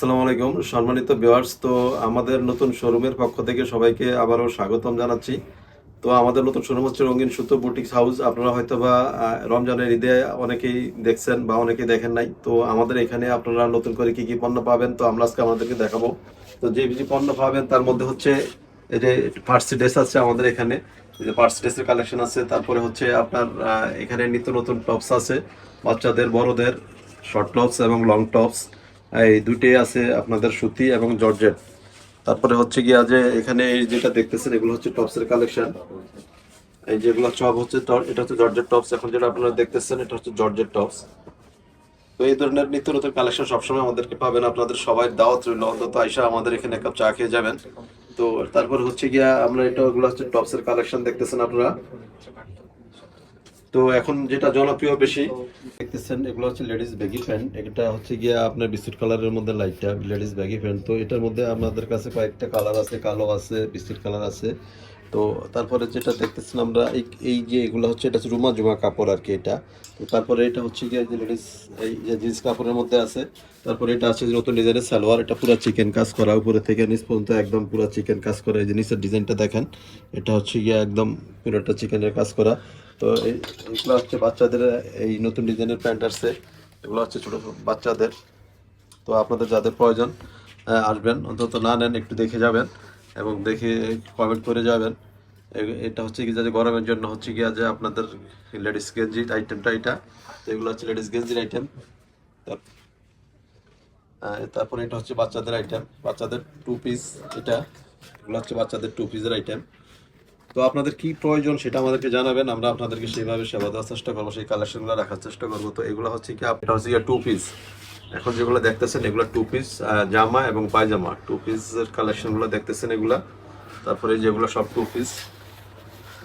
আসসালামু আলাইকুম সম্মানিত ভিউয়ার্স। তো আমাদের নতুন শোরুমের পক্ষ থেকে সবাইকে আবারও স্বাগতম জানাচ্ছি। তো আমাদের নতুন শোরুম হচ্ছে রঙিন সুতো বুটিক্স হাউস। আপনারা হয়তোবা রমজানের ঈদে অনেকেই দেখছেন বা অনেকেই দেখেন নাই। তো আমাদের এখানে আপনারা নতুন করে কি কি পণ্য পাবেন তো আমরা আজকে আমাদেরকে দেখাবো। তো যে যে পণ্য পাবেন তার মধ্যে হচ্ছে এই যে ফার্সি ড্রেস আছে আমাদের এখানে, এই যে ফার্সি ড্রেসের কালেকশন আছে। তারপরে হচ্ছে আপনার এখানে নিত্য নতুন টপস আছে, বাচ্চাদের বড়দের শর্ট টপস এবং লং টপস এই দুটোই আছে আপনাদের সুতি এবং জর্জেট। তারপরে হচ্ছে গিয়া যে এখানে এই যেটা দেখতেছেন এগুলো হচ্ছে টপসের কালেকশন। এই যেগুলো সব হচ্ছে এটা হচ্ছে জর্জেট টপস। এখন যেটা আপনারা দেখতেছেন এটা হচ্ছে জর্জেট টপস। তো এই ধরনের নিত্য নতুন কালেকশন সবসময় আমাদেরকে পাবেন। আপনাদের সবাই দাওয়াত রইল, অন্তত আইসা আমাদের এখানে এক কাপ চা খেয়ে যাবেন। তো তারপর হচ্ছে গিয়া আমরা এটা ওগুলো হচ্ছে টপসের কালেকশন দেখতেছেন আপনারা। তো এখন যেটা জনপ্রিয় বেশি দেখতেছেন এগুলো হচ্ছে লেডিস ব্যাগি প্যান্ট। এটা হচ্ছে গিয়া আপনার বিস্কুট কালারের মধ্যে লাইটটা লেডিস ব্যাগি প্যান্ট। তো এটার মধ্যে আমাদের কাছে কয়েকটা কালার আছে, কালো আছে, বিস্কুট কালার আছে। তো তারপরে যেটা দেখতেছেন আমরা এই এই যে এগুলো হচ্ছে এটা হচ্ছে রুমা জুমা কাপড় আর কি এটা। তো তারপরে এটা হচ্ছে গিয়ে যে লেডিস এই যে জিন্স কাপড়ের মধ্যে আছে। তারপরে এটা আছে যে নতুন ডিজাইনের সালোয়ার, এটা পুরো চিকেন কাজ করা, উপরে থেকে নিচ পর্যন্ত একদম পুরো চিকেন কাজ করা। এই যে নিচের ডিজাইনটা দেখেন, এটা হচ্ছে গিয়ে একদম পুরোটা চিকেনের কাজ করা। তো এগুলো হচ্ছে বাচ্চাদের এই নতুন ডিজাইনের প্যান্ট আসছে, এগুলো হচ্ছে ছোটো বাচ্চাদের। তো আপনাদের যাদের প্রয়োজন আসবেন, অন্তত না নেন একটু দেখে যাবেন এবং দেখে কমেন্ট করে যাবেন। এটা হচ্ছে কি যে গরমের জন্য হচ্ছে গিয়া যে আপনাদের লেডিস গেঞ্জির আইটেমটা এটা। তো এগুলো হচ্ছে লেডিস গেঞ্জির আইটেম। তারপরে এটা হচ্ছে বাচ্চাদের আইটেম, বাচ্চাদের টু পিস এটা। এগুলো হচ্ছে বাচ্চাদের টু পিসের আইটেম। তো আপনাদের কি প্রয়োজন সেটা আমাদেরকে জানাবেন, আমরা আপনাদেরকে সেইভাবে সেবা দেওয়ার চেষ্টা করবো, সেই কালেকশনগুলো রাখার চেষ্টা করবো। তো এগুলো হচ্ছে কি এটা হচ্ছে টু পিস। এখন যেগুলো দেখতেছেন এগুলো টু পিস জামা এবং পায়জামা, টু পিসের কালেকশনগুলো দেখতেছেন এগুলা। তারপরে যেগুলো সব টু পিস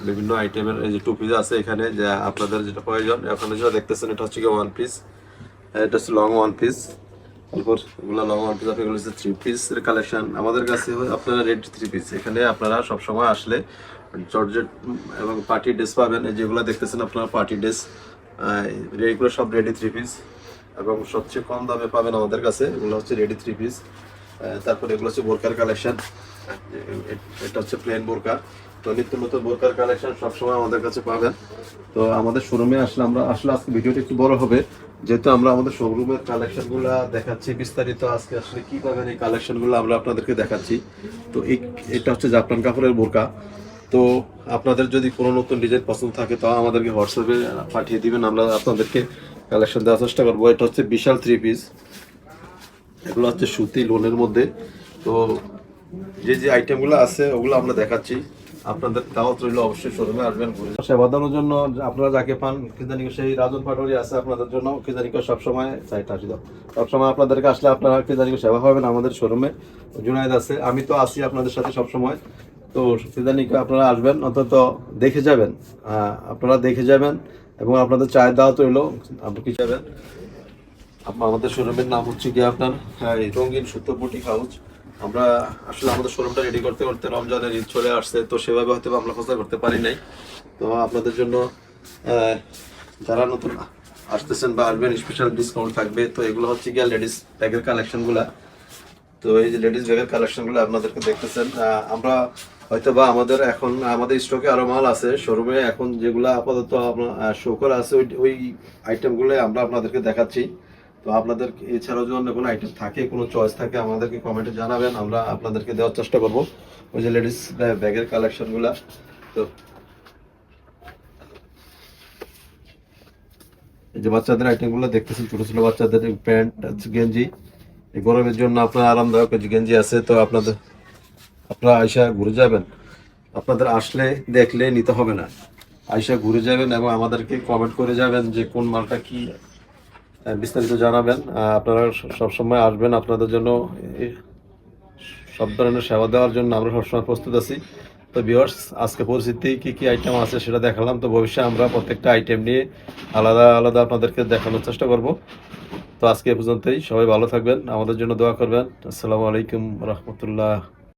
বিভিন্ন আইটেমের এই যে টু পিস আছে এখানে, যে আপনাদের যেটা প্রয়োজন। এখানে যেটা দেখতেছেন এটা হচ্ছে কি ওয়ান পিস, এটা হচ্ছে লং ওয়ান পিস। তারপর এগুলো লং ওয়ান পিস, এগুলো হচ্ছে থ্রি পিসের কালেকশন আমাদের কাছে। আপনারা রেডি থ্রি পিস এখানে আপনারা সবসময় আসলে জর্জেট এবং পার্টি ড্রেস পাবেন। যেগুলো দেখতেছেন আপনারা পার্টি ড্রেস, এগুলো সব রেডি থ্রি পিস এবং সবচেয়ে কম দামে পাবেন আমাদের কাছে। এগুলো হচ্ছে রেডি থ্রি পিস। তারপরে এগুলো হচ্ছে বোরকার কালেকশন, এটা হচ্ছে প্লেন বোরকা। তো নিত্য নতুন বোরকার কালেকশন সবসময় আমাদের কাছে পাবেন। তো আমাদের শোরুমে আসলে আমরা আসলে আজকে ভিডিওটা একটু বড় হবে, যেহেতু আমরা আমাদের শোরুমের কালেকশনগুলো দেখাচ্ছি বিস্তারিত। আজকে আসলে কি পাবেন এই কালেকশনগুলো আমরা আপনাদেরকে দেখাচ্ছি। তো এটা হচ্ছে জাফরান কাপড়ের বোরকা। তো আপনাদের যদি কোনো নতুন ডিজাইন পছন্দ থাকে তো আমাদেরকে হোয়াটসঅ্যাপে পাঠিয়ে দিবেন, আমরা আপনাদেরকে কালেকশন দেওয়ার চেষ্টা করবো। এটা হচ্ছে বিশাল থ্রি পিস, এগুলো হচ্ছে সুতি লোনের মধ্যে। তো যে যে আইটেমগুলো আছে ওগুলো আমরা দেখাচ্ছি। আপনাদের দাওয়াত রইল, অবশ্যই শোরুমে আসবেন। সেবা দেওয়ার জন্য আপনারা যাকে পান খিজানি সেই রাজন পাটোয়ারি আছে আপনাদের জন্য। খিজানি সবসময় সাইট আসি দাও, সবসময় আপনাদেরকে আসলে আপনারা খিজানি সেবা পাবেন আমাদের শোরুমে। জুনায়েদ আছে, আমি তো আছি আপনাদের সাথে সবসময়। তো খিজানি আপনারা আসবেন, অন্তত দেখে যাবেন। আপনারা দেখে যাবেন এবং আপনাদের চায়ের দাওয়াত রইল, আপনি কি যাবেন। আমাদের শোরুমের নাম হচ্ছে কি আপনার রঙিন সুতো বুটিক হাউস। আমরা আসলে আমাদের শোরুমটা রেডি করতে করতে রমজানের ঈদ চলে আসছে, তো সেভাবে হয়তো আমরা প্রচার করতে পারি নাই। তো আপনাদের জন্য যারা নতুন আসতেছেন বা আসবেন স্পেশাল ডিসকাউন্ট থাকবে। তো এগুলো হচ্ছে গিয়ে লেডিস ব্যাগের কালেকশনগুলা। তো এই যে লেডিস ব্যাগের কালেকশনগুলো আপনাদেরকে দেখতেছেন, আমরা হয়তো বা আমাদের স্টকে আরো মাল আছে শোরুমে। এখন যেগুলো আপাতত শো করা আছে ওই আইটেমগুলো আমরা আপনাদেরকে দেখাচ্ছি। তো আপনাদের এছাড়াও যদি অন্য কোনো আইটেম থাকে, কোনো চয়েস থাকে, আমাদেরকে কমেন্টে জানাবেন, আমরা আপনাদেরকে দেওয়ার চেষ্টা করবো ওই যে লেডিস ব্যাগের কালেকশনগুলা। তো এই যে বাচ্চাদের আইটেমগুলো দেখতেছেন, ছোট ছোট বাচ্চাদের প্যান্ট গেঞ্জি, এই গরমের জন্য আপনার আরামদায়ক গেঞ্জি আছে। তো আপনারা আয়সা ঘুরে যাবেন, আপনাদের আসলে দেখলে নিতে হবে না, আয়সা ঘুরে যাবেন এবং আমাদেরকে কমেন্ট করে যাবেন যে কোন মালটা কি, বিস্তারিত জানাবেন। আপনারা সবসময় আসবেন, আপনাদের জন্য সব ধরনের সেবা দেওয়ার জন্য আমরা সবসময় প্রস্তুত আছি। তো ভিউয়ার্স, আজকে পরিস্থিতি কি কি আইটেম আছে সেটা দেখালাম। তো ভবিষ্যতে আমরা প্রত্যেকটা আইটেম নিয়ে আলাদা আলাদা আপনাদেরকে দেখানোর চেষ্টা করব। তো আজকে এ পর্যন্তই, সবাই ভালো থাকবেন, আমাদের জন্য দোয়া করবেন। আসসালামু আলাইকুম রহমতুল্লাহ।